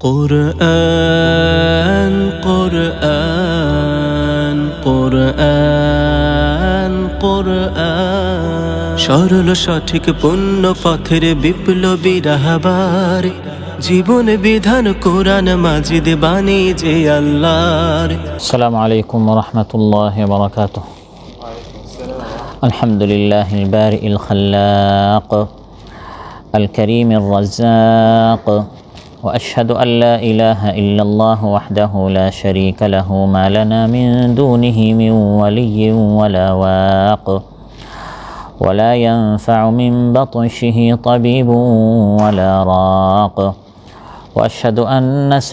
قرآن قرآن قرآن قرآن সরল সঠিক পূর্ণ পথের বিপ্লবী রাহবার জীবন বিধান কোরআন মাজিদ বাণী যে আল্লাহর। আসসালামু আলাইকুম ওয়া রাহমাতুল্লাহি ওয়া বারাকাতুহু। আলহামদুলিল্লাহিল বারিইল খাল্লাক আল কারীমির রাজ্জাক وأشهد أن لا إله إلا الله وحده لا شريك له ما لنا من دونه من ولي ولا واق ولا ينفع من بطشه طبيب ولا راق وأشهد أن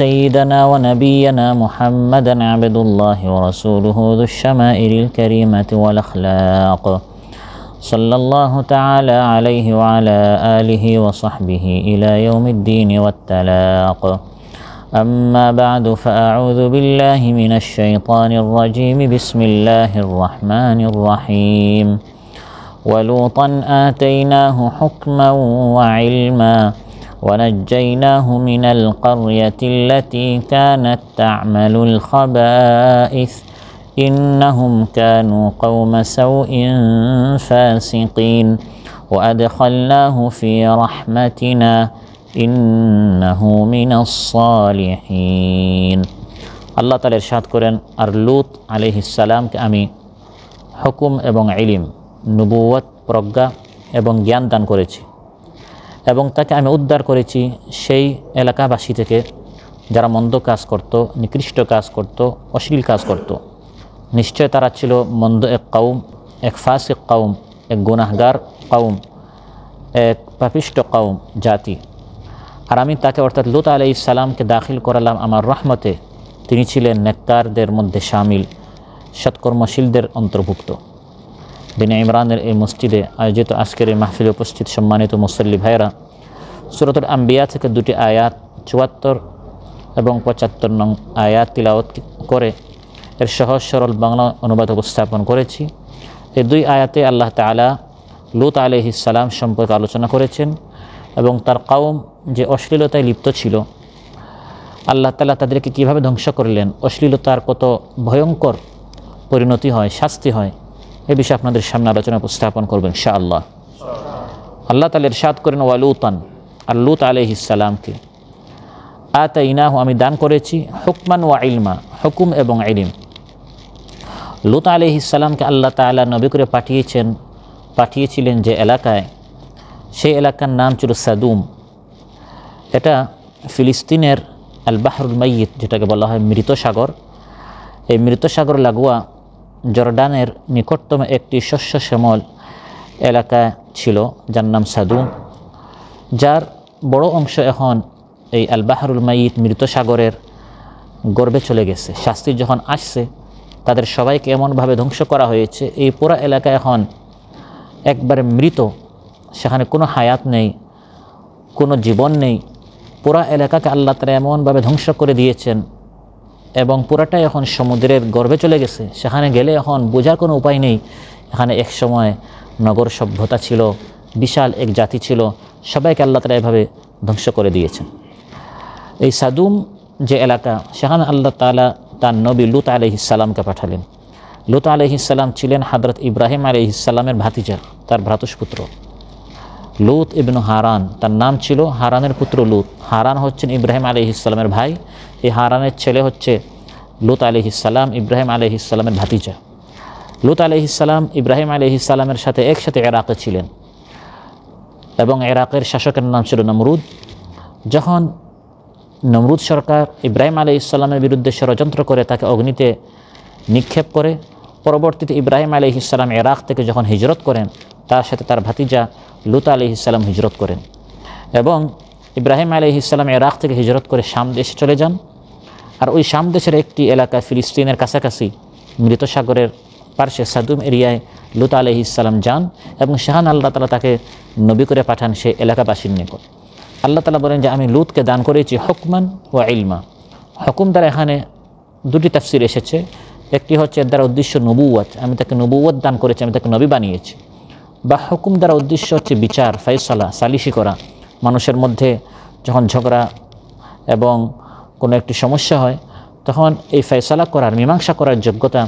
سيدنا ونبينا محمدا عبد الله ورسوله ذو الشمائل الكريمة والأخلاق صلى الله تعالى عليه وعلى آله وصحبه إلى يوم الدين والتلاق. أما بعد فأعوذ بالله من الشيطان الرجيم. بسم الله الرحمن الرحيم. ولوطا آتيناه حكما وعلما ونجيناه من القرية التي كانت تعمل الخبائث إنهم كانوا قوم سوء فاسقين وأدخلناه في رحمتنا إنه من الصالحين. আল্লাহ তাআলা ইরশাদ করেন, আর লূত আলাইহিস সালামকে আমি হুকুম এবং ইলম, নবুয়ত, প্রজ্ঞা এবং জ্ঞান দান করেছি এবং তাকে আমি উদ্ধার করেছি সেই এলাকাবাসী থেকে যারা মন্দ কাজ করত, নিকৃষ্ট কাজ করত, অশ্লীল কাজ করত। নিশ্চয় তারা ছিল মন্দ এক কওম, এক ফাসিক কওম, এক গুনাহগার কওম, এক পাপিষ্ট কওম জাতি। আর আমি তাকে অর্থাৎ লূত আলাইহিস সালামকে দাখিল করালাম আমার রহমতে। তিনি ছিলেন নেককারদের মধ্যে শামিল, সৎকর্মশীলদের অন্তর্ভুক্ত। বিন ইমরানের এই মসজিদে আয়োজিত আজকের এই মাহফিলে উপস্থিত সম্মানিত মুসল্লি ভাইরা, সূরাতুল আম্বিয়া থেকে দুটি আয়াত ৭৪ এবং ৭৫ নং আয়াত তিলাওয়াত করে এর সহজ সরল বাংলা অনুবাদ উপস্থাপন করেছি। এই দুই আয়াতে আল্লাহ তাআলা লূত আলাইহিস সালাম সম্পর্কে আলোচনা করেছেন এবং তার কওম যে অশ্লীলতায় লিপ্ত ছিল, আল্লাহ তাআলা তাদেরকে কীভাবে ধ্বংস করলেন, অশ্লীলতার কত ভয়ঙ্কর পরিণতি হয়, শাস্তি হয়, এ বিষয়ে আপনাদের সামনে আলোচনা উপস্থাপন করবেন ইনশাআল্লাহ। আল্লাহ তাআলা ইরশাদ করেন, ওয়ালুতান, আর লূত আলাইহিস সালামকে আতাইনাহু আমি দান করেছি হুকমান ওয়া ইলমা, হুকুম এবং ইলম। লূত আলাইহিস সালামকে আল্লাহ তাআলা নবী করে পাঠিয়েছিলেন যে এলাকায়, সেই এলাকার নাম ছিল সাদুম। এটা ফিলিস্তিনের আল বাহরুল মাইয়িত, যেটাকে বলা হয় মৃত সাগর। এই মৃত সাগর লাগোয়া জর্ডানের নিকটতম একটি শস্য শ্যামল এলাকা ছিল যার নাম সাদুম, যার বড় অংশ এখন এই আল বাহরুল মাইয়িত মৃত সাগরের গর্ভে চলে গেছে। শাস্তি যখন আসছে, তাদের সবাইকে এমনভাবে ধ্বংস করা হয়েছে, এই পুরো এলাকা এখন একবারে মৃত, সেখানে কোনো হায়াত নেই, কোনো জীবন নেই। পুরা এলাকাকে আল্লাহ তাআলা এমনভাবে ধ্বংস করে দিয়েছেন এবং পুরাটাই এখন সমুদ্রের গর্ভে চলে গেছে। সেখানে গেলে এখন বোঝার কোনো উপায় নেই এখানে এক সময় নগর সভ্যতা ছিল, বিশাল এক জাতি ছিল, সবাইকে আল্লাহ তাআলা এভাবে ধ্বংস করে দিয়েছেন। এই সাদুম যে এলাকা, সেখানে আল্লাহ তাআলা তার নবী লূত আলাইহিস সালামকে পাঠালেন। লূত আলাইহিস সালাম ছিলেন হযরত ইব্রাহিম আলাইহিস সালামের ভাতিজা, তার ভ্রাতুষ্পুত্র। লূত ইবনু হারান তার নাম ছিল, হারানের পুত্র লূত। হারান হচ্ছেন ইব্রাহিম আলাইহিস সালামের ভাই। এই হারানের ছেলে হচ্ছে লূত আলাইহিস সালাম, ইব্রাহিম আলাইহিস সালামের ভাতিজা। লূত আলাইহিস সালাম ইব্রাহিম আলাইহিস সালামের সাথে একসাথে ইরাকে ছিলেন এবং ইরাকের শাসকের নাম ছিল নমরুদ। যখন নমরুদ সরকার ইব্রাহিম আলাইহিস সালামের বিরুদ্ধে ষড়যন্ত্র করে তাকে অগ্নিতে নিক্ষেপ করে, পরবর্তীতে ইব্রাহিম আলাইহিস সালাম ইরাক থেকে যখন হিজরত করেন, তার সাথে তার ভাতিজা লূত আলাইহিস সালাম হিজরত করেন এবং ইব্রাহিম আলাইহিস সালাম ইরাক থেকে হিজরত করে শাম দেশে চলে যান। আর ওই শাম দেশের একটি এলাকা ফিলিস্তিনের কাছাকাছি মৃত সাগরের পার্শ্বে সাদুম এরিয়ায় লূত আলাইহিস সালাম যান এবং সেখানে আল্লাহ তাআলা তাকে নবী করে পাঠান সেই এলাকাবাসীর নিকট। আল্লাহ তাআলা বলেন যে আমি লূতকে দান করেছি হুকমান ওয়া ইলমা। হুকুম দ্বারা এখানে দুটি তাফসির এসেছে। একটি হচ্ছে এর দ্বারা উদ্দেশ্য নবুয়ত, আমি তাকে নবুয়ত দান করেছি, আমি তাকে নবী বানিয়েছি। বা হুকুম দ্বারা উদ্দেশ্য হচ্ছে বিচার, ফায়সালা, সালিশি করা। মানুষের মধ্যে যখন ঝগড়া এবং কোনো একটি সমস্যা হয়, তখন এই ফয়সালা করার, মীমাংসা করার যোগ্যতা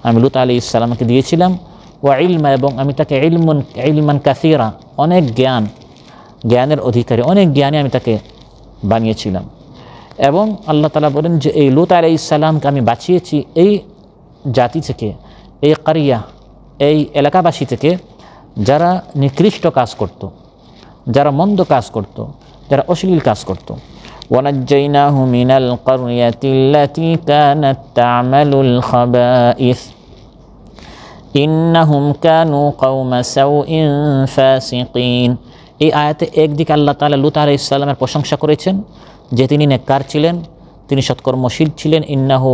আমি লূত আলাইহিস সালামকে দিয়েছিলাম। ওয়া ইলমা, এবং আমি তাকে ইলমান কাসীরা, অনেক জ্ঞানের অধিকারী, অনেক জ্ঞানী আমি তাকে বানিয়েছিলাম। এবং আল্লাহ তাআলা বলেন যে এই লূত আলাইহিস সালামকে আমি বাঁচিয়েছি এই জাতি থেকে, এই কারিয়া, এই এলাকাবাসী থেকে, যারা নিকৃষ্ট কাজ করত, যারা মন্দ কাজ করত, যারা অশ্লীল কাজ করত। ওয়ানাজ্জাইনাহু মিনাল কারইয়াতিল্লাতী কানাত তা'মালুল খাবাইস ইন্নাহুম কানু কওমা সাউইন ফাসিকিন। এই আয়াতে একদিকে আল্লাহ তাআলা লূত আলাইহিস সালামের প্রশংসা করেছেন যে তিনি নেককার ছিলেন, তিনি সৎকর্মশীল ছিলেন, ইন্নাহু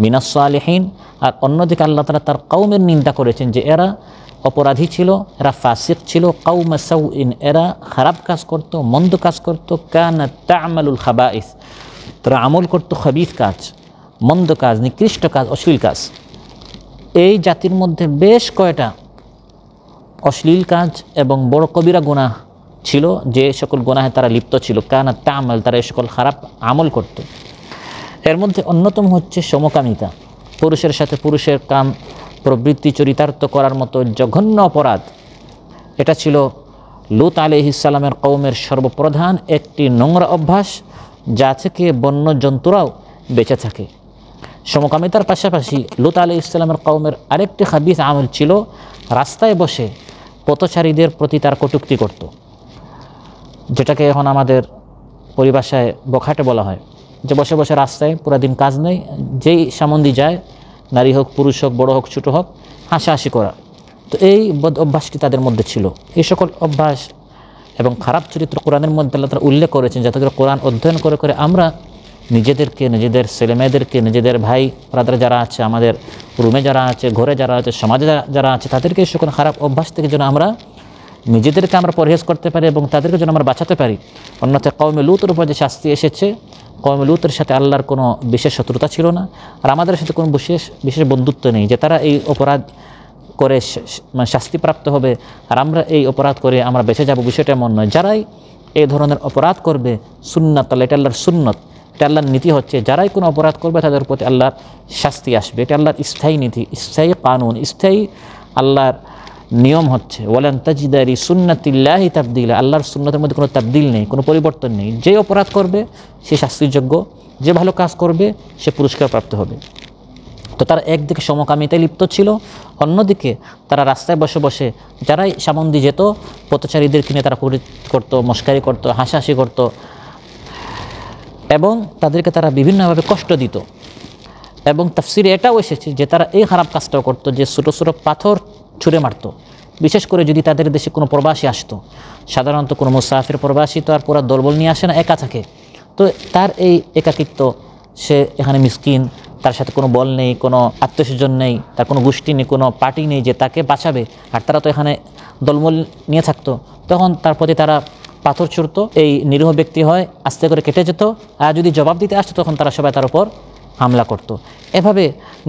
মিনাস সালিহিন। আর অন্যদিকে আল্লাহ তাআলা তার কওমের নিন্দা করেছেন যে এরা অপরাধী ছিল, এরা ফাসিক ছিল, কওমা সাউইন, এরা খারাপ কাজ করত, মন্দ কাজ করত, কানাত তা'মালুল খাবাইস, তারা আমল করত খাবিস কাজ, মন্দ কাজ, নিকৃষ্ট কাজ, অশ্লীল কাজ। এই জাতির মধ্যে বেশ কয়টা অশ্লীল কাজ এবং বড় কবিরা গুনাহ ছিল, যে সকল গুনাহে তারা লিপ্ত ছিল। কানাত তা'মাল, তারা এই সকল খারাপ আমল করত। এর মধ্যে অন্যতম হচ্ছে সমকামিতা, পুরুষের সাথে পুরুষের কাম প্রবৃত্তি চরিতার্থ করার মতো জঘন্য অপরাধ। এটা ছিল লূত আলাইহিস সালামের কওমের সর্বপ্রধান একটি নোংরা অভ্যাস, যা থেকে বন্য জন্তুরাও বেঁচে থাকে। সমকামিতার পাশাপাশি লূত আলাইহিস সালামের কওমের আরেকটি খাবিস আমল ছিল রাস্তায় বসে পথচারীদের প্রতি তার কটূক্তি করত, যেটাকে এখন আমাদের পরিভাষায় বখাটে বলা হয়। যে বসে বসে রাস্তায় পুরা দিন কাজ নেই, যেই সামন্দি যায়, নারী হোক, পুরুষ হোক, বড় হোক, ছোটো হোক, হাসাহাসি করা। তো এই বদ অভ্যাসটি তাদের মধ্যে ছিল। এই সকল অভ্যাস এবং খারাপ চরিত্র কোরআনের মধ্যে আল্লাহ তাআলা উল্লেখ করেছেন, যাতে করে কোরআন অধ্যয়ন করে করে আমরা নিজেদেরকে, নিজেদের ছেলেমেয়েদেরকে, নিজেদের ভাই ব্রাদার যারা আছে, আমাদের রুমে যারা আছে, ঘরে যারা আছে, সমাজে যারা আছে, তাদেরকে এই সকল খারাপ অভ্যাস থেকে যেন আমরা নিজেদেরকে পরহেজ করতে পারি এবং তাদেরকে যেন আমরা বাঁচাতে পারি। অন্যথায় কওমে লূতের উপর যে শাস্তি এসেছে, কওমে লূতের সাথে আল্লাহর কোনো বিশেষ শত্রুতা ছিল না, আর আমাদের সাথে কোনো বিশেষ বন্ধুত্ব নেই যে তারা এই অপরাধ করে শাস্তিপ্রাপ্ত হবে আর আমরা এই অপরাধ করে আমরা বেঁচে যাব, বিষয়টা এমন নয়। যারাই এই ধরনের অপরাধ করবে, সুন্নাত, তাহলে এটা আল্লাহর সুন্নত, এটা আল্লাহর নীতি হচ্ছে, যারাই কোনো অপরাধ করবে তাদের প্রতি আল্লাহর শাস্তি আসবে। এটা আল্লাহর স্থায়ী নীতি, স্থায়ী কানুন, স্থায়ী আল্লাহর নিয়ম হচ্ছে। ওয়ালান তাজিদা লিসুন্নাতিল্লাহি তাবদীলা, আল্লাহর সুন্নতের মধ্যে কোনো তাবদীল নেই, কোনো পরিবর্তন নেই। যে অপরাধ করবে সে শাস্তির যোগ্য, যে ভালো কাজ করবে সে পুরস্কার প্রাপ্ত হবে। তো তারা একদিকে সমকামিতায় লিপ্ত ছিল, অন্যদিকে তারা রাস্তায় বসে বসে যারাই সামন্দি যেত পথচারীদের কিনে তারা করতো, মস্কারি করতো, হাসাহাসি করতো এবং তাদেরকে তারা বিভিন্নভাবে কষ্ট দিত। এবং তাফসিরে এটাও এসেছে যে তারা এই খারাপ কাজটাও করতো যে ছোটো ছোটো পাথর ছুঁড়ে মারত। বিশেষ করে যদি তাদের দেশে কোনো প্রবাসী আসতো, সাধারণত কোনো মুসাফির প্রবাসী তো আর পুরা দলবল নিয়ে আসে না, একা থাকে। তো তার এই একাকিত্ব, সে এখানে মিসকিন, তার সাথে কোনো বল নেই, কোনো আত্মীয়স্বজন নেই, তার কোনো গোষ্ঠী নেই, কোনো পার্টি নেই যে তাকে বাঁচাবে, আর তারা তো এখানে দলবল নিয়ে থাকতো, তখন তার প্রতি তারা পাথর ছুঁড়তো। এই নিরীহ ব্যক্তি হয় আস্তে করে কেটে যেত, আর যদি জবাব দিতে আসতো তখন তারা সবাই তার উপর হামলা করত। এভাবে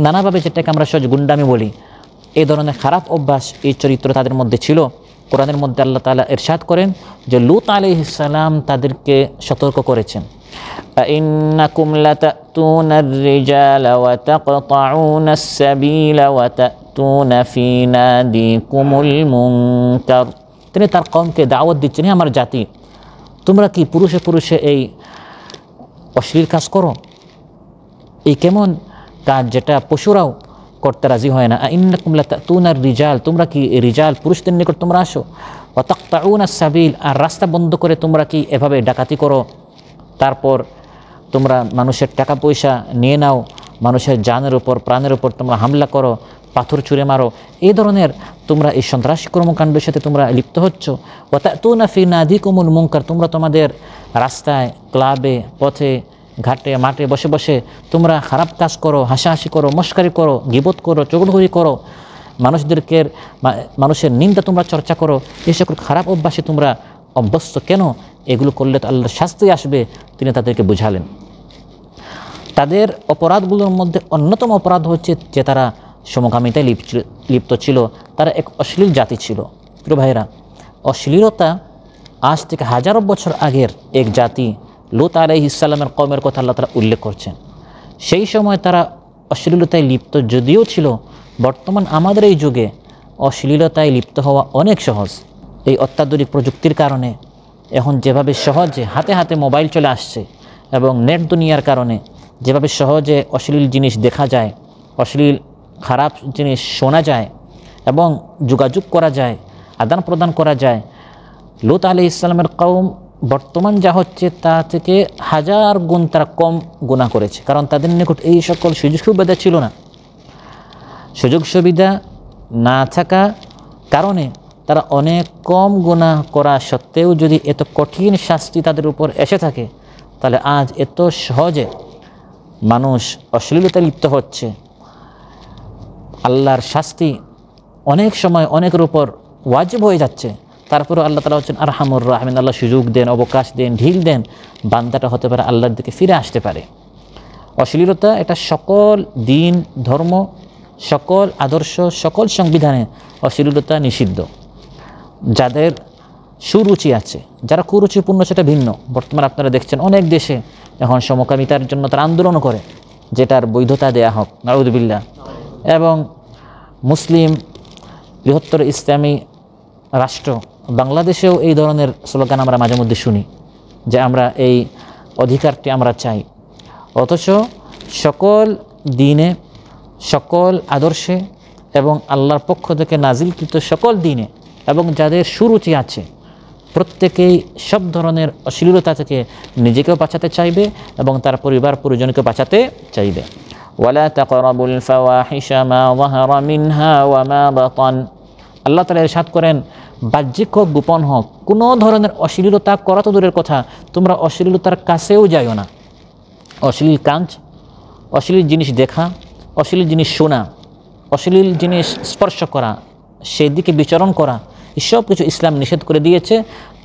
নানাভাবে, যেটাকে আমরা সহজ গুন্ডামি বলি, এই ধরনের খারাপ অভ্যাস, এই চরিত্র তাদের মধ্যে ছিল। কোরআনের মধ্যে আল্লাহ তাআলা ইরশাদ করেন যে লূত আলাইহিস সালাম তাদেরকে সতর্ক করেছেন, ইন্নাকুম লাতাতুনার রিজালা ওয়া তাকতাউনাস সাবিলা ওয়া তাতুনা ফি নাদিকুমুল মুনকার। তিনি তার কওমকে দাওয়াত দিচ্ছেন, আমার জাতি, তোমরা কি পুরুষে পুরুষে এই অশ্লীল কাজ করো? এই কেমন কাজ যেটা পশুরাও করতে রাজি হয় না। ইন্নাকুম লাতাতুনার রিজাল, তোমরা কি রিজাল পুরুষদের নিকট তোমরা আসো, ওয়া তাকতাউনাস সাবিল, আর রাস্তা বন্ধ করে তোমরা কি এভাবে ডাকাতি করো, তারপর তোমরা মানুষের টাকা পয়সা নিয়ে নাও, মানুষের জানের উপর, প্রাণের উপর তোমরা হামলা করো, পাথর ছুঁড়ে মারো, এই ধরনের তোমরা এই সন্ত্রাসী কর্মকাণ্ডের সাথে তোমরা লিপ্ত হচ্ছ। ওয়া তাতুনা ফি নাদিকুমুল মুনকার, তোমরা তোমাদের রাস্তায়, ক্লাবে, পথে, ঘাটে, মাঠে বসে বসে তোমরা খারাপ কাজ করো, হাসাহাসি করো, মস্কারি করো, গীবত করো, চগলখড়ি করো, মানুষের নিন্দা তোমরা চর্চা করো। এই সকল খারাপ অভ্যাসে তোমরা অভ্যস্ত কেন? এগুলো করলে তো আল্লাহর শাস্তি আসবে, তিনি তাদেরকে বুঝালেন। তাদের অপরাধগুলোর মধ্যে অন্যতম অপরাধ হচ্ছে যে তারা সমকামিতায় লিপ্ত ছিল, তারা এক অশ্লীল জাতি ছিল। প্রিয় ভাইরা, অশ্লীলতা আজ থেকে হাজারো বছর আগের এক জাতি লূত আলাইহিস সালামের কওমের কথা আল্লাহ তাআলা উল্লেখ করছেন। সেই সময় তারা অশ্লীলতায় লিপ্ত যদিও ছিল, বর্তমান আমাদের এই যুগে অশ্লীলতায় লিপ্ত হওয়া অনেক সহজ। এই অত্যাধুনিক প্রযুক্তির কারণে এখন যেভাবে সহজে হাতে হাতে মোবাইল চলে আসছে এবং নেট দুনিয়ার কারণে যেভাবে সহজে অশ্লীল জিনিস দেখা যায়, অশ্লীল খারাপ জিনিস শোনা যায় এবং যোগাযোগ করা যায়, আদান প্রদান করা যায়, লূত আলাইহিস সালামের কওম বর্তমান যা হচ্ছে তা থেকে 1000 গুণ তারা কম গুনাহ করেছে। কারণ তাদের নিকট এই সকল সুযোগ সুবিধা ছিল না। সুযোগ সুবিধা না থাকা কারণে তারা অনেক কম গুনাহ করা সত্ত্বেও যদি এত কঠিন শাস্তি তাদের উপর এসে থাকে, তাহলে আজ এত সহজে মানুষ অশ্লীলতায় লিপ্ত হচ্ছে। আল্লাহর শাস্তি অনেক সময় অনেকের উপর ওয়াজিব হয়ে যাচ্ছে, তারপরেও আল্লাহ তাআলা হচ্ছেন আরহামুর রাহিমিন। আল্লাহ সুযোগ দেন, অবকাশ দেন, ঢিল দেন, বান্দাটা হতে পারে আল্লাহর দিকে ফিরে আসতে পারে। অশ্লীলতা এটা সকল দিন ধর্ম, সকল আদর্শ, সকল সংবিধানে অশ্লীলতা নিষিদ্ধ। যাদের সুরুচি আছে, যারা কুরুচিপূর্ণ সেটা ভিন্ন। বর্তমানে আপনারা দেখছেন অনেক দেশে এখন সমকামিতার জন্য তারা আন্দোলন করে, যেটার বৈধতা দেয়া হোক, নাউযুবিল্লাহ। এবং মুসলিম বৃহত্তর ইসলামী রাষ্ট্র বাংলাদেশেও এই ধরনের স্লোগান আমরা মাঝে মধ্যে শুনি যে আমরা এই অধিকারটি আমরা চাই। অথচ সকল দিনে, সকল আদর্শে এবং আল্লাহর পক্ষ থেকে নাজিলকৃত সকল দিনে এবং যাদের সুরুচি আছে প্রত্যেকেই সব ধরনের অশ্লীলতা থেকে নিজেকেও বাঁচাতে চাইবে এবং তার পরিবার পরিজনকে বাঁচাতে চাইবে। ওয়ালা তাকরাবুল ফাওয়াহিশা মা যাহারা মিনহা ওয়া মা বাতান। আল্লাহ তাআলা ইরশাদ করেন, বাহ্যিক হোক গোপন হোক কোনো ধরনের অশ্লীলতা করা তো দূরের কথা, তোমরা অশ্লীলতার কাছেও যাইও না। অশ্লীল কাজ, অশ্লীল জিনিস দেখা, অশ্লীল জিনিস শোনা, অশ্লীল জিনিস স্পর্শ করা, সেই দিকে বিচরণ করা, এসব কিছু ইসলাম নিষেধ করে দিয়েছে।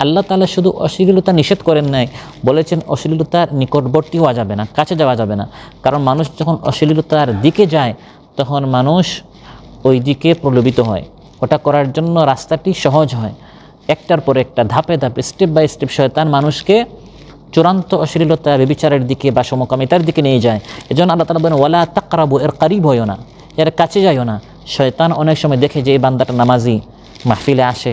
আল্লাহ তাআলা শুধু অশ্লীলতা নিষেধ করেন নাই, বলেছেন অশ্লীলতার নিকটবর্তী হওয়া যাবে না, কাছে যাওয়া যাবে না। কারণ মানুষ যখন অশ্লীলতার দিকে যায় তখন মানুষ ওই দিকে প্রলোভিত হয়, ওটা করার জন্য রাস্তাটি সহজ হয়। একটার পর একটা ধাপে ধাপে স্টেপ বাই স্টেপ শয়তান মানুষকে চূড়ান্ত অশ্লীলতা ব্যভিচারের দিকে বা সমকামিতার দিকে নিয়ে যায়। এজন্য আল্লাহ তাআলা বলেন ওয়ালা তাকরাবু, এর কারিব হইও না, এর কাছে যাইও না। শয়তান অনেক সময় দেখে যে এই বান্দাটা নামাজি, মাহফিলে আসে,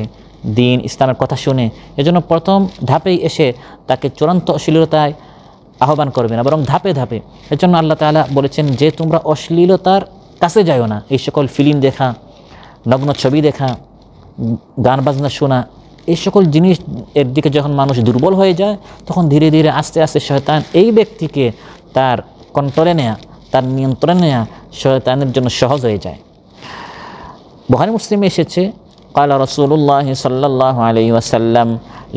দিন ইসলামের কথা শুনে, এজন্য প্রথম ধাপেই এসে তাকে চূড়ান্ত অশ্লীলতায় আহ্বান করবে না, বরং ধাপে ধাপে। এজন্য আল্লাহ তাআলা বলেছেন যে তোমরা অশ্লীলতার কাছে যাইও না। এই সকল ফিল্ম দেখা, নগ্ন ছবি দেখা, গান বাজনা শোনা, এই সকল জিনিস এর দিকে যখন মানুষ দুর্বল হয়ে যায় তখন ধীরে ধীরে আস্তে আস্তে শয়তান এই ব্যক্তিকে তার কন্ট্রোলে নেয়া, তার নিয়ন্ত্রণে নেয়া শয়তানের জন্য সহজ হয়ে যায়। বুখারী মুসলিমে এসেছে قال رسول الله صلى الله عليه وسلم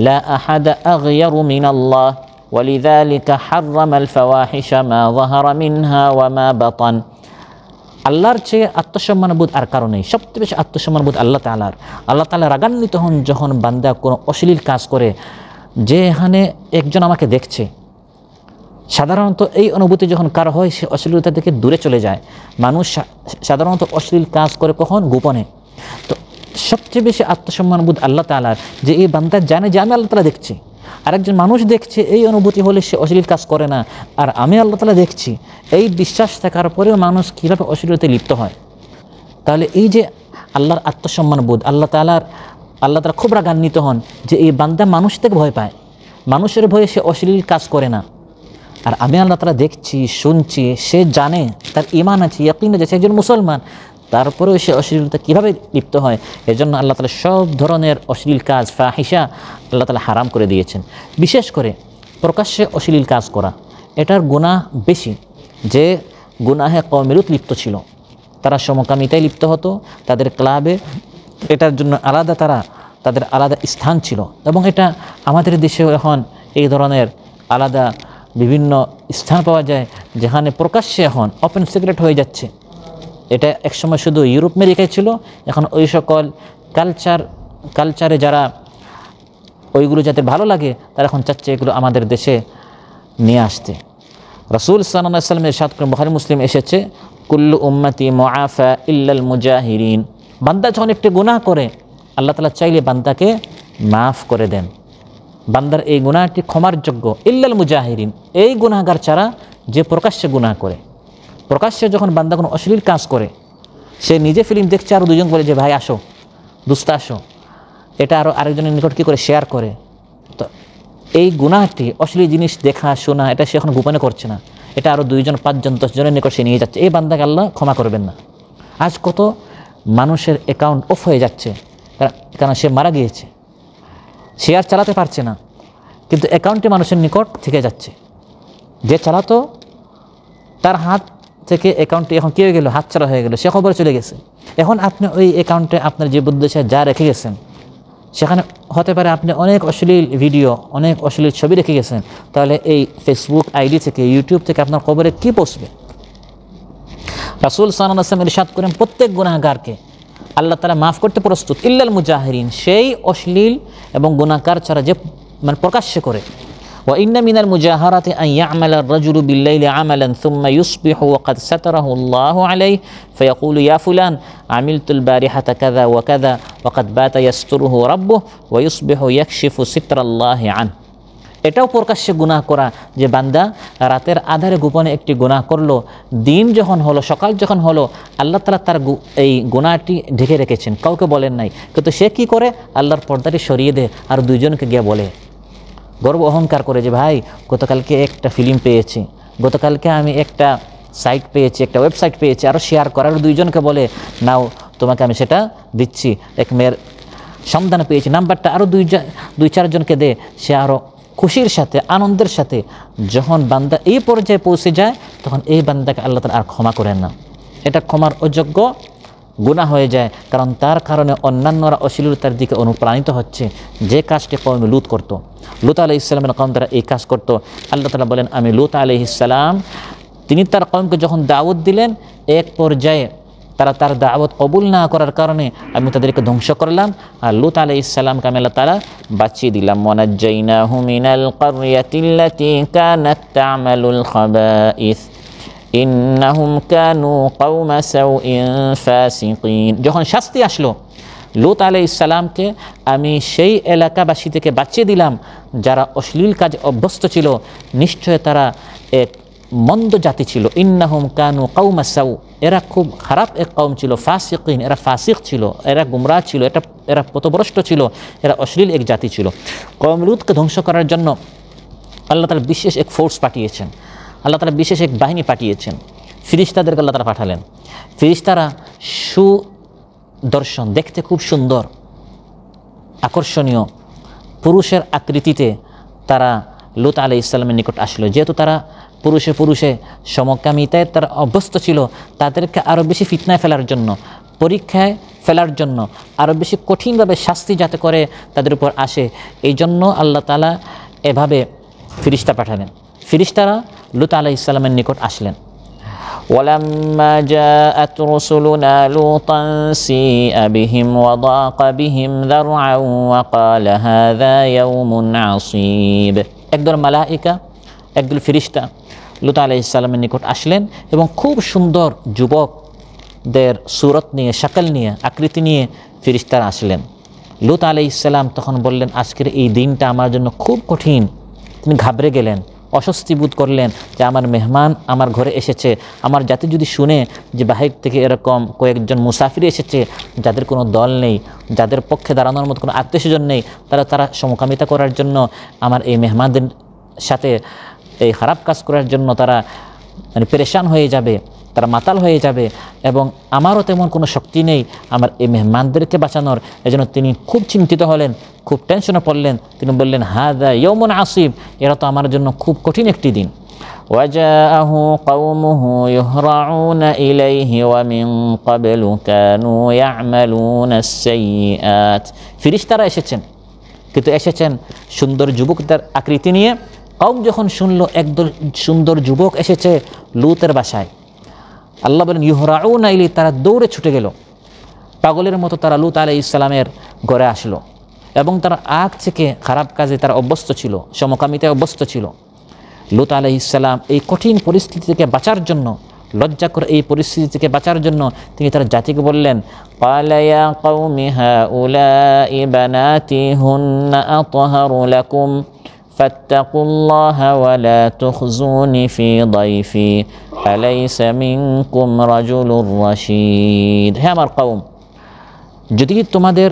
لا أحد أغير من الله ولذلك حرم الفواحش ما ظهر منها وما بطن। আল্লাহর চেয়ে আত্মসম্মানবোধ আর কারণেই, সবচেয়ে বেশি আত্মসম্মানবোধ আল্লাহ তাআলার। আল্লাহ তাআলা রাগান্বিত হন যখন বান্দা কোনো অশ্লীল কাজ করে। যে এখানে একজন আমাকে দেখছে, সাধারণত এই অনুভূতি যখন কারো হয় সে অশ্লীলতা থেকে দূরে চলে যায়। মানুষ সাধারণত অশ্লীল কাজ করে কখন? গোপনে। তো সবচেয়ে বেশি আত্মসম্মানবোধ আল্লাহ তাআলার, যে এই বান্দা জানে যে আমি আল্লাহ তাআলা দেখছি। আরেকজন মানুষ দেখছে, এই অনুভূতি হলে সে অশ্লীল কাজ করে না, আর আমি আল্লাহ তাআলা দেখছি, এই বিশ্বাস থাকার পরেও মানুষ কীভাবে অশ্লীলতায় লিপ্ত হয়। তাহলে এই যে আল্লাহর আত্মসম্মানবোধ, আল্লাহ তাআলা খুব রাগান্বিত হন যে এই বান্দা মানুষ থেকে ভয় পায়, মানুষের ভয়ে সে অশ্লীল কাজ করে না। আর আমি আল্লাহ তাআলা দেখছি, শুনছি, সে জানে, তার ঈমান আছে, ইয়াকিন আছে, সে একজন মুসলমান, তারপরেও সে অশ্লীলতা কীভাবে লিপ্ত হয়। এজন্য আল্লাহ তাআলা সব ধরনের অশ্লীল কাজ, ফাহিশা আল্লাহ তাআলা হারাম করে দিয়েছেন। বিশেষ করে প্রকাশ্যে অশ্লীল কাজ করা, এটার গুনাহ বেশি। যে গুনাহে কওমে লূত লিপ্ত ছিল, তারা সমকামিতায় লিপ্ত হতো, তাদের ক্লাবে এটার জন্য তাদের আলাদা স্থান ছিল। এবং এটা আমাদের দেশেও এখন এই ধরনের আলাদা বিভিন্ন স্থান পাওয়া যায়, যেখানে প্রকাশ্যে এখন ওপেন সিক্রেট হয়ে যাচ্ছে। এটা একসময় শুধু ইউরোপ আমেরিকায় ছিল, এখন ওই সকল কালচারে যারা ওইগুলো যাতে ভালো লাগে তারা এখন চাচ্ছে এগুলো আমাদের দেশে নিয়ে আসতে। রাসূল সাল্লাল্লাহু আলাইহি ওয়াসাল্লাম ইরশাদ করেন, বুখারী মুসলিম এসেছে, কুল্লু উম্মতি মুআফা ইল্লাল মুজাহিরিন। বান্দা যখন একটি গুনাহ করে আল্লাহ তাআলা চাইলে বান্দাকে মাফ করে দেন। বান্দার এই গুনাহটি ক্ষমার যোগ্য ইল্লাল মুজাহিরিন, এই গুনাহগার ছাড়া যে প্রকাশ্যে গুনাহ করে। প্রকাশ্যে যখন বান্দা কোনো অশ্লীল কাজ করে, সে নিজে ফিল্ম দেখছে আরও দুজন বলে যে ভাই আসো, দুস্তা আসো, এটা আরও আরেকজনের নিকট কী করে শেয়ার করে। তো এই গুনাহটি অশ্লীল জিনিস দেখা শোনা এটা সে এখন গোপনে করছে না, এটা আরও 2 জন 5 জন 10 জনের নিকট সে নিয়ে যাচ্ছে। এই বান্দাকে আল্লাহ ক্ষমা করবেন না। আজ কত মানুষের অ্যাকাউন্ট অফ হয়ে যাচ্ছে, কারণ সে মারা গিয়েছে, সে আর চালাতে পারছে না, কিন্তু অ্যাকাউন্টটি মানুষের নিকট থেকে যাচ্ছে। যে চালাতো তার হাত থেকে অ্যাকাউন্টটি এখন কী হয়ে গেল, হাতছাড়া হয়ে গেল, সে খবর চলে গেছে। এখন আপনি ওই অ্যাকাউন্টে আপনার যে উদ্দেশ্যে যা রেখে গেছেন, সেখানে হতে পারে আপনি অনেক অশ্লীল ভিডিও, অনেক অশ্লীল ছবি রেখে গেছেন, তাহলে এই ফেসবুক আইডি থেকে, ইউটিউব থেকে আপনার খবরে কী পৌঁছবে? রাসূল সাল্লাল্লাহু আলাইহি ওয়াসাল্লাম ইরশাদ করেন প্রত্যেক গুনাহগারকে আল্লাহ তাআলা মাফ করতে প্রস্তুত, ইল্লাল মুজাহিরিন, সেই অশ্লীল এবং গুনাহগার ছাড়া যে মানে প্রকাশ্যে করে। ওয়া ইন্না মিনাল মুজাহারাতি আন ইয়া'মালা আর-রাজুলু বিল-লাইলি আমালান থুম্মা ইউসবিহু ওয়া কাদ সাতারাহু আল্লাহু আলাইহি ফায়াকুলু ইয়া ফুলান আমিলতুল বারিহাতা কাযা ওয়া কাযা ওয়া কাদ বাতা ইয়াসতুরুহু রাব্বুহু ওয়া ইউসবিহু ইয়াকশিফু সিতরাল্লাহি আনহু। এটাও প্রকাশ্যে গুনাহ করা, যে বান্দা রাতের আধারে গোপনে একটি গুনাহ করলো, দিন যখন হলো, সকাল যখন হলো, আল্লাহ তাআলা তার এই গুনাহটি ঢেকে রেখেছেন, কাউকে বলেন নাই, কিন্তু সে কি করে, আল্লাহর পর্দাটি সরিয়ে দেয় আর 2 জনকে গিয়ে বলে, গর্ব অহংকার করে যে ভাই গতকালকে একটা ফিল্ম পেয়েছি, গতকালকে আমি একটা সাইট পেয়েছি, একটা ওয়েবসাইট পেয়েছি, আরও শেয়ার করার 2 জনকে বলে নাও তোমাকে আমি সেটা দিচ্ছি, এক মেয়ের সন্ধান পেয়েছি, নাম্বারটা আরও 2-4 জনকে দে। সে আরও খুশির সাথে, আনন্দের সাথে যখন বান্দা এই পর্যায়ে পৌঁছে যায়, তখন এই বান্দাকে আল্লাহ তাআলা আর ক্ষমা করেন না। এটা ক্ষমার অযোগ্য গুনাহ হয়ে যায়, কারণ তার কারণে অন্যান্যরা অশ্লীলতার দিকে অনুপ্রাণিত হচ্ছে। যে কাজটি কওম লূত করত, লূত আলাইহিস সালামের কওম তারা এই কাজ করত। আল্লাহ তাআলা বলেন আমি লূত আলাইহিস সালাম, তিনি তার কওমকে যখন দাওয়াত দিলেন, এক পর্যায়ে তারা তার দাওয়াত কবুল না করার কারণে আমি তাদেরকে ধ্বংস করলাম, আর লূত আলাইহিস সালামকে আমি আল্লাহ তাআলা বাঁচিয়ে দিলাম। ওয়ানাজ্জাইনাহু মিনাল ক্বরিয়াতিল্লাতী কানাত তা'মালুল খাবাইস ইন্নাহুম কানু কওমা সাউইন ফাসিকিন। যখন শাস্তি আসলো, লূত আলাইহিস সালামকে আমি সেই এলাকাবাসী থেকে বাঁচিয়ে দিলাম যারা অশ্লীল কাজে অভ্যস্ত ছিল, নিশ্চয় তারা এক মন্দ জাতি ছিল। ইন্নাহুম কানু কওমা সাউ, এরা খুব খারাপ এক কওম ছিল। ফাসিকিন, এরা ফাসিক ছিল, এরা গুমরাহ ছিল, এরা পথভ্রষ্ট ছিল, এরা অশ্লীল এক জাতি ছিল। কওম লূতকে ধ্বংস করার জন্য আল্লাহ তাআলা বিশেষ এক ফোর্স পাঠিয়েছেন, আল্লাহ তাআলা বিশেষ এক বাহিনী পাঠিয়েছেন, ফিরিস্তাদেরকে আল্লাহ তাআলা পাঠালেন। ফিরিস্তারা সুদর্শন, দেখতে খুব সুন্দর, আকর্ষণীয়, পুরুষের আকৃতিতে তারা লূত আলাইহিস সালামের নিকট আসলো। যেহেতু তারা পুরুষে সমকামিতায় তারা অভ্যস্ত ছিল, তাদেরকে আরও বেশি ফিতনায় ফেলার জন্য, পরীক্ষায় ফেলার জন্য, আরও বেশি কঠিনভাবে শাস্তি যাতে করে তাদের উপর আসে, এই জন্য আল্লাহ তাআলা এভাবে ফিরিস্তা পাঠালেন। ফিরিস্তারা লূত আলাইহিস সালামের নিকট আসলেন। ওয়ালাম্মা জাআত রুসুলুনা লূতান সিআ বিহিম ওয়া দাqa বিহিম যারআন ওয়া ক্বালা হাযা ইয়াউমুন আসীব। একদল মালায়েকা, একদল ফিরিস্তা লূত আলাইহিস সালামের নিকট আসলেন এবং খুব সুন্দর যুবকদের সুরত নিয়ে, শাকল নিয়ে, আকৃতি নিয়ে ফিরিস্তারা আসলেন। লূত আলাইহিস সালাম তখন বললেন আজকের এই দিনটা আমার জন্য খুব কঠিন। তিনি ঘাবড়ে গেলেন, অস্বস্তি বোধ করলেন যে আমার মেহমান আমার ঘরে এসেছে, আমার জাতি যদি শুনে যে বাহির থেকে এরকম কয়েকজন মুসাফির এসেছে, যাদের কোনো দল নেই, যাদের পক্ষে দাঁড়ানোর মতো কোনো আত্মীয়স্বজন নেই, তারা সমকামিতা করার জন্য আমার এই মেহমানদের সাথে এই খারাপ কাজ করার জন্য তারা মানে পেরেশান হয়ে যাবে, তারা মাতাল হয়ে যাবে, এবং আমারও তেমন কোনো শক্তি নেই আমার এই মেহমানদেরকে বাঁচানোর। এজন্য তিনি খুব চিন্তিত হলেন, খুব টেনশনে পড়লেন। তিনি বললেন হাযা ইয়াউমুন আসীব, এরা তো আমার জন্য খুব কঠিন একটি দিন। ওয়াজাআহু কওমুহু ইহরাউনা ইলাইহি ওয়া মিন ক্বাবলু কানু ইয়া'মালুনাস সাইয়্যাত। ফিরিস্তারা এসেছেন, কিন্তু এসেছেন সুন্দর যুবকদের আকৃতি নিয়ে। কওম যখন শুনল একদল সুন্দর যুবক এসেছে লূতের বাসায়, আল্লাহ বলেন ইহরাউনা ইলাইহি, তারা দৌড়ে ছুটে গেল, পাগলের মতো তারা লূত আলাইহিস সালামের ঘরে আসলো, এবং তারা আগ থেকে খারাপ কাজে তারা অভ্যস্ত ছিল, সমকামিতায় অভ্যস্ত ছিল। লূত আলাইহিস সালাম এই কঠিন পরিস্থিতি থেকে বাঁচার জন্য লজ্জাকর এই পরিস্থিতি থেকে বাঁচার জন্য তিনি তার জাতিকে বললেন, ক্বালা ইয়া কওমি হাউলাই বানাতি হুন্না আতহারু লাকুম ফাত্তাকুল্লাহা ওয়া লা তুখজুনি ফি দাইফি আলাইসা মিনকুম রাজুলুর রাশীদ। হে আমার কওম, যদি তোমাদের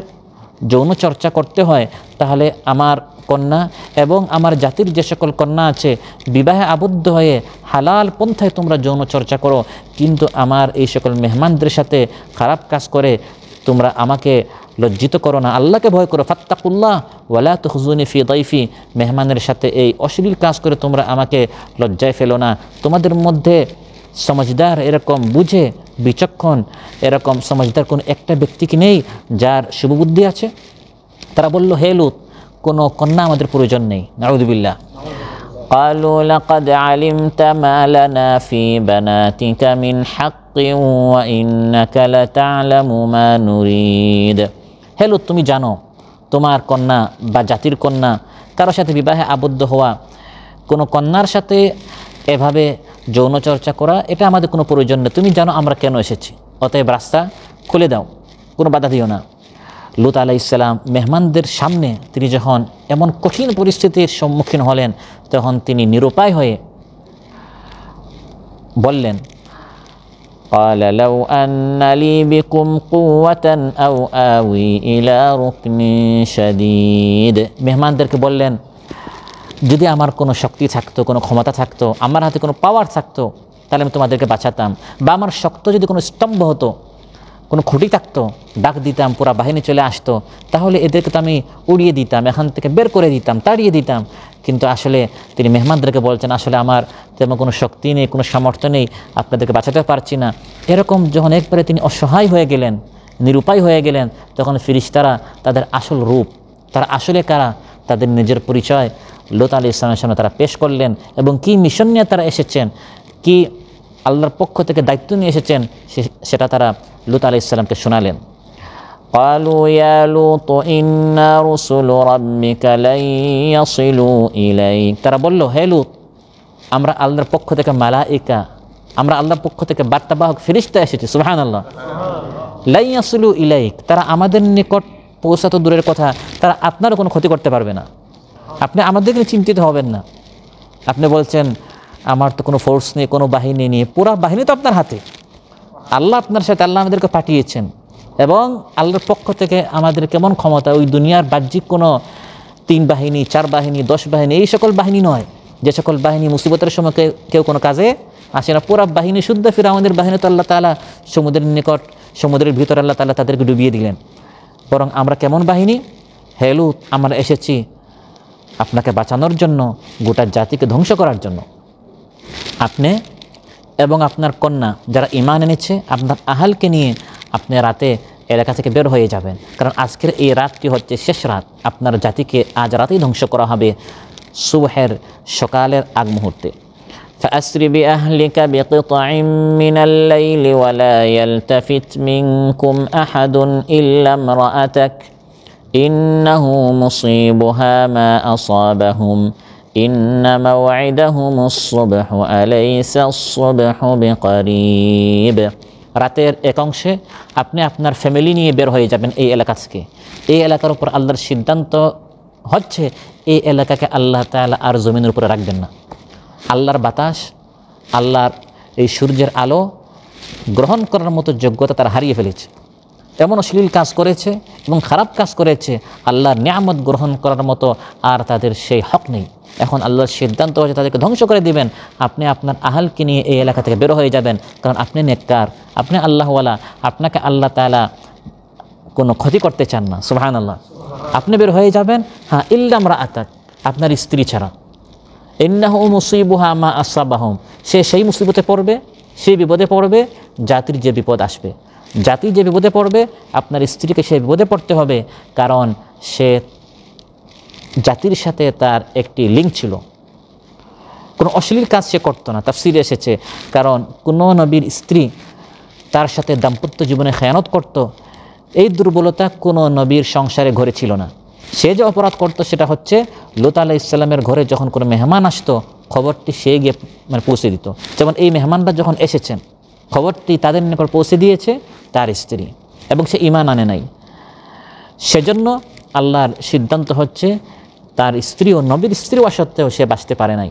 যৌন চর্চা করতে হয় তাহলে আমার কন্যা এবং আমার জাতির যে সকল কন্যা আছে বিবাহে আবদ্ধ হয়ে হালাল পন্থায় তোমরা যৌন চর্চা করো, কিন্তু আমার এই সকল মেহমানদের সাথে খারাপ কাজ করে তোমরা আমাকে লজ্জিত করো না, আল্লাহকে ভয় করো। ফাত্তাকুল্লাহ ওয়ালা তুখজুনি ফি দাইফি, মেহমানের সাথে এই অশ্লীল কাজ করে তোমরা আমাকে লজ্জায় ফেলো না। তোমাদের মধ্যে সমঝদার, এরকম বুঝে বিচক্ষণ, এরকম সমঝদার কোন একটা ব্যক্তি কি নেই যার শুভবুদ্ধি আছে? তারা বলল, হে লূত, কোনো কন্যা আমাদের প্রয়োজন নেই। নাউযুবিল্লাহ। قالوا لقد علمت ما لنا في بناتك من حق وإنك لتعلم ما نريد। হে লূত, তুমি জানো তোমার কন্যা বা জাতির কন্যা কারোর সাথে বিবাহে আবদ্ধ হওয়া, কোনো কন্যার সাথে এভাবে যৌন চর্চা করা, এটা আমাদের কোনো প্রয়োজন নেই। তুমি জানো আমরা কেন এসেছি, অতএব রাস্তা খুলে দাও, কোনো বাধা দিও না। লূত আলাইহিস সালাম মেহমানদের সামনে তিনি যখন এমন কঠিন পরিস্থিতির সম্মুখীন হলেন, তখন তিনি নিরুপায় হয়ে বললেন, قال لو أن لي بكم قوة أو آوي إلى ركن شديد। মেহমানদেরকে বললেন, যদি আমার কোনো শক্তি থাকতো, কোনো ক্ষমতা থাকতো, আমার হাতে কোনো পাওয়ার থাকতো, তাহলে আমি তোমাদেরকে বাঁচাতাম, বা আমার শক্ত যদি কোনো স্তম্ভ হতো, কোনো খুঁটি থাকতো, ডাক দিতাম, পুরা বাহিনী চলে আসতো, তাহলে এদেরকে তো আমি উড়িয়ে দিতাম, এখান থেকে বের করে দিতাম, তাড়িয়ে দিতাম। কিন্তু আসলে তিনি মেহমানদেরকে বলছেন, আসলে আমার তেমন কোনো শক্তি নেই, কোনো সামর্থ্য নেই, আপনাদেরকে বাঁচাতে পারছি না। এরকম যখন একবারে তিনি অসহায় হয়ে গেলেন, নিরুপায় হয়ে গেলেন, তখন ফেরেশতারা তাদের আসল রূপ, তারা আসলে কারা, তাদের নিজের পরিচয় লূত আলাইহিস সালামের সামনে তারা পেশ করলেন, এবং কি মিশন নিয়ে তারা এসেছেন, কি আল্লাহর পক্ষ থেকে দায়িত্ব নিয়ে এসেছেন, সেটা তারা লূত আলাইহিস সালামকে শোনালেন। قالوا يا لوط إنا رسل ربك لن يصلوا إليك। তারা বলল, হে লূত, আমরা আল্লাহর পক্ষ থেকে মালায়েকা, আমরা আল্লাহর পক্ষ থেকে বার্তাবাহক ফেরেশতা এসেছি। সুবহানাল্লাহ। লাই ইয়াসিলু ইলাইক, তারা আমাদের নিকট পৌঁছাতো দূরের কথা, তারা আপনারও কোনো ক্ষতি করতে পারবে না। আপনি আমাদেরকে চিন্তিত হবেন না। আপনি বলছেন আমার তো কোনো ফোর্স নেই, কোনো বাহিনী নেই, পুরা বাহিনী তো আপনার হাতে, আল্লাহ আপনার সাথে, আল্লাহ আমাদেরকে পাঠিয়েছেন, এবং আল্লাহর পক্ষ থেকে আমাদের কেমন ক্ষমতা, ওই দুনিয়ার বাহ্যিক কোনো 3 বাহিনী 4 বাহিনী 10 বাহিনী এই সকল বাহিনী নয়, যে সকল বাহিনী মুসিবতের সময় কেউ কোনো কাজে আসে না। পুরা বাহিনী শুদ্ধ ফিরআউনের বাহিনী তো আল্লাহ তাআলা সমুদ্রের নিকট, সমুদ্রের ভিতরে আল্লাহ তাআলা তাদেরকে ডুবিয়ে দিলেন। বরং আমরা কেমন বাহিনী? হে লূত, আমরা এসেছি আপনাকে বাঁচানোর জন্য, গোটা জাতিকে ধ্বংস করার জন্য। আপনি এবং আপনার কন্যা যারা ঈমান এনেছে, আপনার আহালকে নিয়ে আপনি রাতে এলাকা থেকে বের হয়ে যাবেন, কারণ আজকের এই রাতটি হচ্ছে শেষ রাত। আপনার জাতিকে আজ রাতেই ধ্বংস করা হবে, সুবহের সকালের আগ মুহূর্তে। فأسر بأهلك بقطع من الليل ولا يلتفت منكم أحد إلا امرأتك إنه مصيبها ما أصابهم إن موعدهم الصبح أليس الصبح بقريب। রাতের এক অংশে আপনি আপনার ফ্যামিলি নিয়ে বের হয়ে যাবেন এই এলাকা থেকে। এই এলাকার উপর আল্লাহর সিদ্ধান্ত হচ্ছে, এই এলাকাকে আল্লাহ তাআলা আর জমিনের উপরে রাখবেন না। আল্লাহর বাতাস, আল্লাহর এই সূর্যের আলো গ্রহণ করার মতো যোগ্যতা তারা হারিয়ে ফেলেছে। এমন অশ্লীল কাজ করেছে এবং খারাপ কাজ করেছে, আল্লাহর নিয়ামত গ্রহণ করার মতো আর তাদের সেই হক নেই। এখন আল্লাহর সিদ্ধান্ত হচ্ছে তাদেরকে ধ্বংস করে দিবেন। আপনি আপনার আহালকে নিয়ে এই এলাকা থেকে বের হয়ে যাবেন, কারণ আপনি নেককার, আপনি আল্লাহওয়ালা, আপনাকে আল্লাহ তাআলা কোনো ক্ষতি করতে চান না। সুবহানাল্লাহ। আপনি বের হয়ে যাবেন, হ্যাঁ, ইল্লা ইমরাআতাক, আপনার স্ত্রী ছাড়া। ইন্নাহু মুসিবুহা মা আসাবাহুম, সে সেই মুসিবতে পড়বে, সেই বিপদে পড়বে জাতির যে বিপদ আসবে। জাতি যে বিপদে পড়বে, আপনার স্ত্রীকে সেই বিপদে পড়তে হবে, কারণ সে জাতির সাথে তার একটি লিঙ্ক ছিল, কোনো অশ্লীল কাজ সে করতো না। তাফসীরে এসেছে, কারণ কোনো নবীর স্ত্রী তার সাথে দাম্পত্য জীবনে খেয়ানত করত, এই দুর্বলতা কোনো নবীর সংসারে ঘরে ছিল না। সে যে অপরাধ করতো সেটা হচ্ছে লূত আলাইহিস সালামের ঘরে যখন কোনো মেহমান আসতো খবরটি সে গিয়ে পৌঁছে দিত। যেমন এই মেহমানরা যখন এসেছেন খবরটি তাদের নিকট পৌঁছে দিয়েছে তার স্ত্রী, এবং সে ঈমান আনে নাই। সেজন্য আল্লাহর সিদ্ধান্ত হচ্ছে তার স্ত্রী ও নবীর স্ত্রী হওয়া সত্ত্বেও সে বাঁচতে পারে নাই।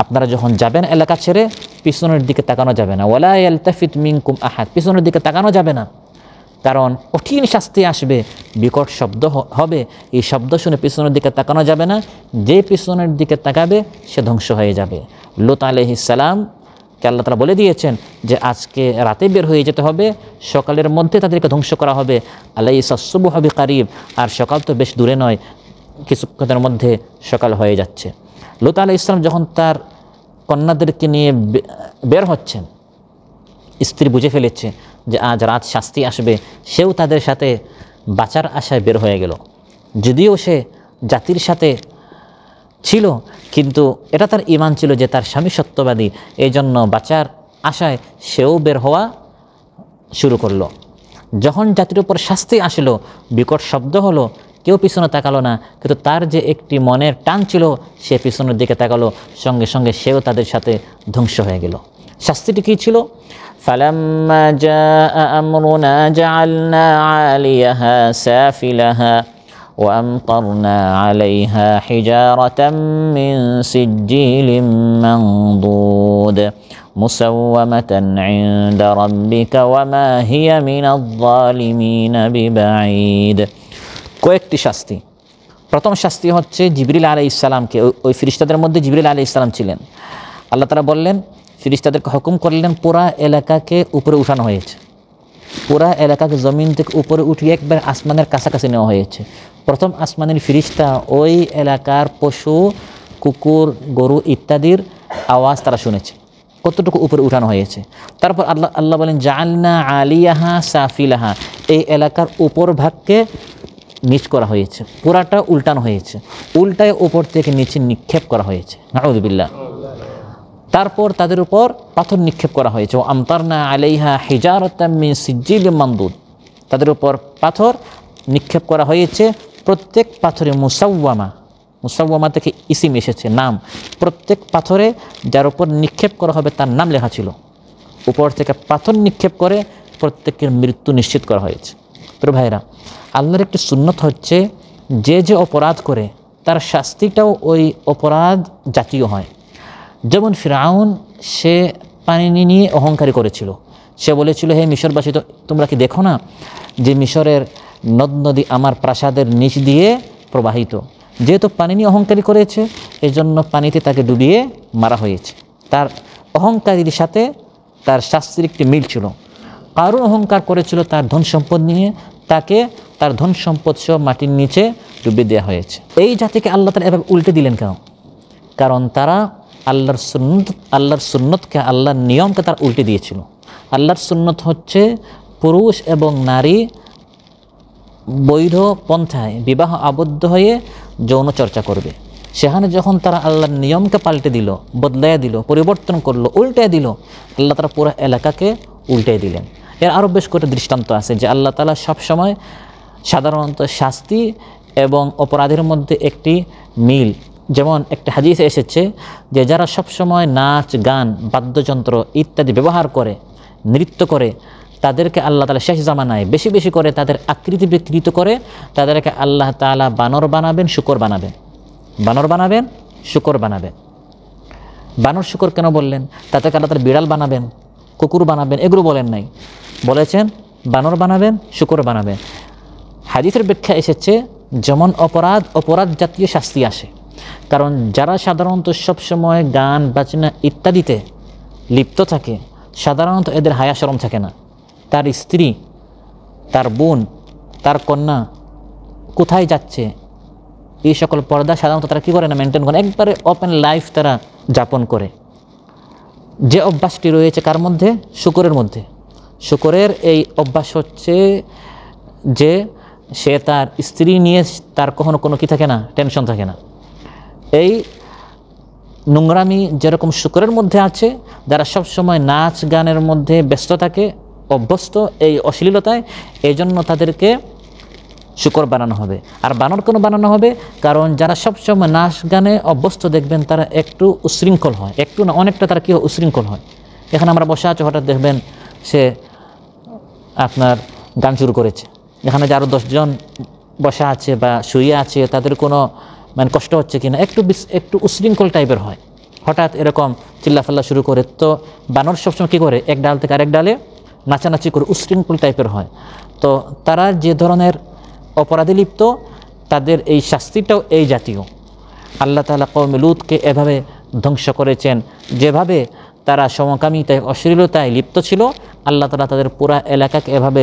আপনারা যখন যাবেন এলাকা ছেড়ে পিছনের দিকে তাকানো যাবে না, ওয়ালা ইয়ালতাফিত মিনকুম আহাদ, পিছনের দিকে তাকানো যাবে না, কারণ কঠিন শাস্তি আসবে, বিকট শব্দ হবে। এই শব্দ শুনে পিছনের দিকে তাকানো যাবে না, যে পিছনের দিকে তাকাবে সে ধ্বংস হয়ে যাবে। লূত আলাইহিস সালামকে আল্লাহ তাআলা বলে দিয়েছেন যে আজকে রাতে বের হয়ে যেতে হবে, সকালের মধ্যে তাদেরকে ধ্বংস করা হবে। আলাইসা সুবহু বিকারিব, আর সকাল তো বেশ দূরে নয়, কিছুক্ষণের মধ্যে সকাল হয়ে যাচ্ছে। লূত আলাইহিস সালাম যখন তার কন্যাদেরকে নিয়ে বের হচ্ছেন, স্ত্রী বুঝে ফেলেছে যে আজ রাত শাস্তি আসবে, সেও তাদের সাথে বাঁচার আশায় বের হয়ে গেল। যদিও সে জাতির সাথে ছিল, কিন্তু এটা তার ঈমান ছিল যে তার স্বামী সত্যবাদী, এই জন্য বাঁচার আশায় সেও বের হওয়া শুরু করলো। যখন জাতির উপর শাস্তি আসলো, বিকট শব্দ হলো, কেউ পিছনে তাকালো না, কিন্তু তার যে একটি মনের টান ছিল সে পিছনের দিকে তাকালো, সঙ্গে সঙ্গে সেও তাদের সাথে ধ্বংস হয়ে গেল। শাস্তিটি কী ছিল? فلما جاء أمرنا جعلنا عاليها سافلها وأمطرنا عليها حجارة من سجيل منضود مسومة عند ربك وما هي من الظالمين ببعيد। কয়েকটি শাস্তি। প্রথম শাস্তি হচ্ছে জিবরিল আলাইহিস সালামকে, ওই ফেরেশতাদের মধ্যে জিবরিল আলাইহিস সালাম ছিলেন। আল্লাহ তাআলা বললেন, ফেরেশতাদেরকে হুকুম করলেন, পুরা এলাকাকে উপরে উঠানো হয়েছে, পুরা এলাকাকে জমিন থেকে উপরে উঠিয়ে একবার আসমানের কাছাকাছি নেওয়া হয়েছে। প্রথম আসমানের ফেরেশতা ওই এলাকার পশু, কুকুর, গরু ইত্যাদির আওয়াজ তারা শুনেছে, কতটুকু উপরে উঠানো হয়েছে। তারপর আল্লাহ বলেন জাআলনা আলিয়াহা সাফিলাহা, এই এলাকার উপর ভাগকে নিচ করা হয়েছে, পুরাটা উল্টানো হয়েছে, উল্টায় উপর থেকে নিচে নিক্ষেপ করা হয়েছে, নাউযুবিল্লাহ। তারপর তাদের উপর পাথর নিক্ষেপ করা হয়েছে, ও আমতারনা আলাইহা হিজারাতাম মিন সিজ্জিলিম মানদুদ, তাদের উপর পাথর নিক্ষেপ করা হয়েছে। প্রত্যেক পাথরে মুসাওয়ামা, মুসাওয়ামা থেকে ইসিম এসেছে, নাম। প্রত্যেক পাথরে যার উপর নিক্ষেপ করা হবে তার নাম লেখা ছিল। উপর থেকে পাথর নিক্ষেপ করে প্রত্যেকের মৃত্যু নিশ্চিত করা হয়েছে। তো ভাইরা, আল্লাহর একটি সুন্নত হচ্ছে যে যে অপরাধ করে তার শাস্তিটাও ওই অপরাধ জাতীয় হয়। যেমন ফিরআউন, সে পানি নিয়ে অহংকারী করেছিল। সে বলেছিল, হে মিশরবাসী, তো তোমরা কি দেখো না যে মিশরের নদ নদী আমার প্রাসাদের নিচ দিয়ে প্রবাহিত। যেহেতু পানি নিয়ে অহংকারী করেছে, এই জন্য পানিতে তাকে ডুবিয়ে মারা হয়েছে। তার অহংকারীর সাথে তার শাস্তির একটি মিল ছিল। কারণ অহংকার করেছিল তার ধন সম্পদ নিয়ে, তাকে তার ধন সম্পদ সহ মাটির নিচে ডুবিয়ে দেওয়া হয়েছে। এই জাতিকে আল্লাহ তাআলা এভাবে উল্টে দিলেন কেন? কারণ তারা আল্লাহর সুন্নতকে, আল্লাহর নিয়মকে তারা উল্টে দিয়েছিল। আল্লাহর সুন্নত হচ্ছে পুরুষ এবং নারী বৈধ পন্থায় বিবাহ আবদ্ধ হয়ে যৌন চর্চা করবে। সেখানে যখন তারা আল্লাহর নিয়মকে পাল্টে দিল, বদলাইয়া দিল, পরিবর্তন করলো, উল্টে দিল, আল্লাহ তাআলা পুরো এলাকাকে উল্টে দিলেন। এর আরও বেশ কয়েকটা দৃষ্টান্ত আছে যে আল্লাহ তাআলা সবসময় সাধারণত শাস্তি এবং অপরাধের মধ্যে একটি মিল। যেমন একটা হাদিসে এসেছে যে যারা সবসময় নাচ, গান, বাদ্যযন্ত্র ইত্যাদি ব্যবহার করে, নৃত্য করে, তাদেরকে আল্লাহ তাআলা শেষ জামানায় বেশি বেশি করে তাদের আকৃতি বিকৃত করে তাদেরকে আল্লাহ তাআলা বানর বানাবেন, শূকর বানাবেন। বানর বানাবেন, শূকর বানাবেন। বানর শূকর কেন বললেন? তাদেরকে আল্লাহ তাআলা বিড়াল বানাবেন, কুকুর বানাবেন, এগুলো বলেন নাই, বলেছেন বানর বানাবেন, শূকর বানাবেন। হাদিসের ব্যাখ্যা এসেছে যেমন অপরাধ জাতীয় শাস্তি আসে। কারণ যারা সাধারণত সবসময় গান, বাজনা ইত্যাদিতে লিপ্ত থাকে, সাধারণত এদের হায়া শরম থাকে না। তার স্ত্রী, তার বোন, তার কন্যা কোথায় যাচ্ছে, এই সকল পর্দা সাধারণত তারা কী করে না, মেনটেন করে, একবারে ওপেন লাইফ তারা যাপন করে। যে অভ্যাসটি রয়েছে কার মধ্যে? শূকরের মধ্যে। শূকরের এই অভ্যাস হচ্ছে যে সে তার স্ত্রী নিয়ে তার কখনো কোনো কী থাকে না, টেনশন থাকে না। এই নোংরামি যেরকম শূকরের মধ্যে আছে, যারা সব সময় নাচ গানের মধ্যে ব্যস্ত থাকে, অভ্যস্ত এই অশ্লীলতায়, এই জন্য তাদেরকে শুকর বানানো হবে। আর বানর কেন বানানো হবে? কারণ যারা সবসময় নাচ গানে অভ্যস্ত দেখবেন তারা একটু উশৃঙ্খল হয়, একটু না অনেকটা তারা কি উশৃঙ্খল হয়। এখানে আমরা বসে আছি, হঠাৎ দেখবেন সে আপনার গান শুরু করেছে। এখানে যে আরও 10 জন বসা আছে বা শুয়ে আছে তাদের কোনো মানে কষ্ট হচ্ছে কিনা, একটু উশৃঙ্খল টাইপের হয়, হঠাৎ এরকম চিল্লাফাল্লা শুরু করে। তো বানর সবসময় কী করে, এক ডাল থেকে আরেক ডালে নাচানাচি করে উশৃঙ্খল টাইপের হয়। তো তারা যে ধরনের অপরাধে লিপ্ত তাদের এই শাস্তিটাও এই জাতীয়। আল্লাহ তাআলা কওমে লূতকে এভাবে ধ্বংস করেছেন, যেভাবে তারা সমকামিতায় অশ্লীলতায় লিপ্ত ছিল, আল্লাহ তাআলা তাদের পুরা এলাকাকে এভাবে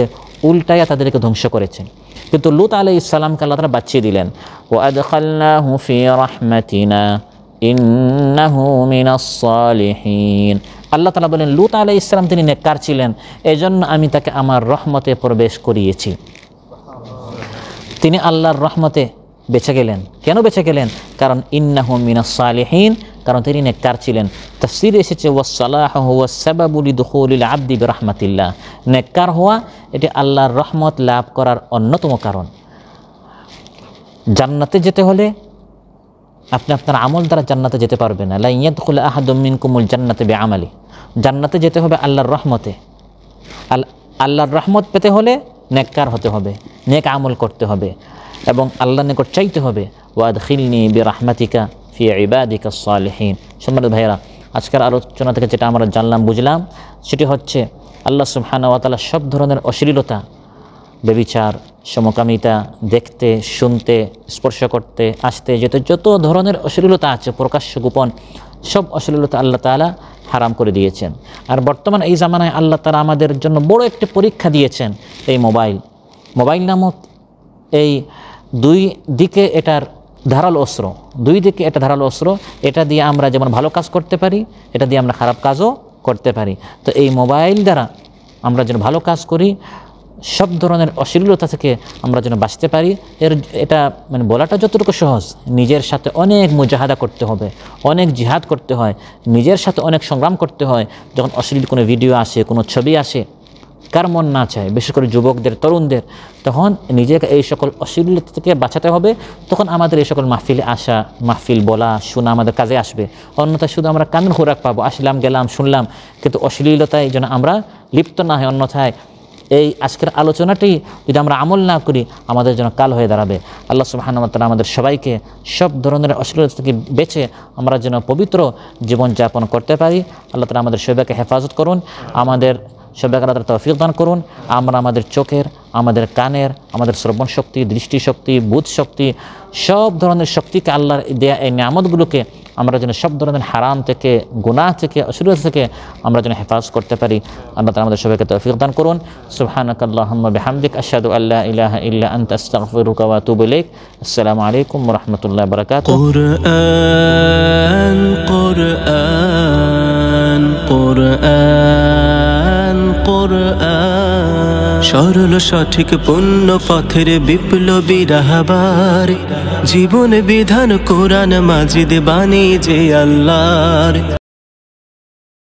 উল্টাইয়া তাদেরকে ধ্বংস করেছেন। কিন্তু লূত আলাইহিস সালামকে আল্লাহ তাআলা বাঁচিয়ে দিলেন। ওয়া আদখালনাহু ফি রাহমাতিনা ইন্নাহু মিনাস সালিহিন। আল্লাহ তাআলা বলেন লূত আলাইহিস সালাম তিনি নেককার ছিলেন, এজন্য আমি তাকে আমার রহমতে প্রবেশ করিয়েছি। তিনি আল্লাহর রহমতে বেঁচে গেলেন। কেন বেঁচে গেলেন? কারণ ইন্নাহু মিনাস সালিহিন, কারণ তিনি নেককার ছিলেন। তাফসীরে এসেছে ওয়াসসালাহু হুয়াস সাবাবু লিদুখুলিল আবদি বিরহমাতিল্লাহ। নেককার হওয়া এটি আল্লাহর রহমত লাভ করার অন্যতম কারণ। জান্নাতে যেতে হলে আপনি আপনার আমল দ্বারা জান্নাতে যেতে পারবেন না। লা ইয়াদখুলু আহাদুম মিনকুমুল জান্নাতা বিআমালি। জান্নাতে যেতে হবে আল্লাহর রহমতে। আল্লাহর রহমত পেতে হলে নেককার হতে হবে, নেক আমল করতে হবে এবং আল্লাহর নিকট চাইতে হবে ওয়াদখিলনি বিরহমাতিকা ফি ইবাদিকাস সালিহিন। সম্মানিত ভাইয়েরা, আজকের আলোচনা থেকে যেটা আমরা জানলাম বুঝলাম সেটি হচ্ছে আল্লাহ সুবহানাহু ওয়া তাআলা সব ধরনের অশ্লীলতা, ব্যভিচার, সমকামিতা, দেখতে, শুনতে, স্পর্শ করতে, আসতে যেতে যত ধরনের অশ্লীলতা আছে প্রকাশ্য গোপন সব অশ্লীলতা আল্লাহ তাআলা হারাম করে দিয়েছেন। আর বর্তমান এই জামানায় আল্লাহ তাআলা আমাদের জন্য বড় একটি পরীক্ষা দিয়েছেন, এই মোবাইল নামক এই দুই দিকে এটার ধারালো অস্ত্র, এটা দিয়ে আমরা যেমন ভালো কাজ করতে পারি, এটা দিয়ে আমরা খারাপ কাজও করতে পারি। তো এই মোবাইল দ্বারা আমরা যেন ভালো কাজ করি, সব ধরনের অশ্লীলতা থেকে আমরা যেন বাঁচতে পারি। এটা মানে বলাটা যতটুকু সহজ, নিজের সাথে অনেক মুজাহাদা করতে হবে, অনেক জিহাদ করতে হয়, নিজের সাথে অনেক সংগ্রাম করতে হয়। যখন অশ্লীল কোনো ভিডিও আসে, কোনো ছবি আসে, কার মন না চায়, বিশেষ করে যুবকদের, তরুণদের, তখন নিজেকে এই সকল অশ্লীলতা থেকে বাঁচাতে হবে। তখন আমাদের এই সকল মাহফিলে আসা, মাহফিল বলা, শোনা আমাদের কাজে আসবে। অন্যথায় শুধু আমরা কানের খোরাক পাবো, আসলাম গেলাম শুনলাম, কিন্তু অশ্লীলতায় যেন আমরা লিপ্ত না হয়। অন্যথায় এই আজকের আলোচনাটি যদি আমরা আমল না করি আমাদের জন্য কাল হয়ে দাঁড়াবে। আল্লাহ সুবহানাহু ওয়া তাআলা আমাদের সবাইকে সব ধরনের অশ্লীলতা থেকে বেঁচে আমরা যেন পবিত্র জীবনযাপন করতে পারি। আল্লাহ তাআলা আমাদের সবাইকে হেফাজত করুন, আমাদের সবাইকে আল্লাহ তাআলা তৌফিক দান করুন। আমরা আমাদের চোখের, আমাদের কানের, আমাদের শ্রবণ শক্তি, দৃষ্টিশক্তি, বুধ শক্তি, সব ধরনের শক্তিকে আল্লাহর দেয়া এই নিয়ামতগুলোকে আমরা যেন সব ধরনের হারাম থেকে, গুনাহ থেকে, অশ্লীলতা থেকে আমরা যেন হেফাজত করতে পারি। আল্লাহ তাআলা আমাদের সবাইকে তৌফিক দান করুন। সুবহানাকাল্লাহুম্মা বিহামদিক আশহাদু আল্লা ইলাহা ইল্লা আনতা আস্তাগফিরুকা ওয়া আতুবু ইলাইক। আসসালামু আলাইকুম ওয়া রাহমাতুল্লাহি ওয়া বারাকাতুহু। সরল সঠিক পূর্ণ পথের বিপ্লবী রাহবার, জীবন বিধান কোরআন মাজিদ বাণী যে আল্লাহর।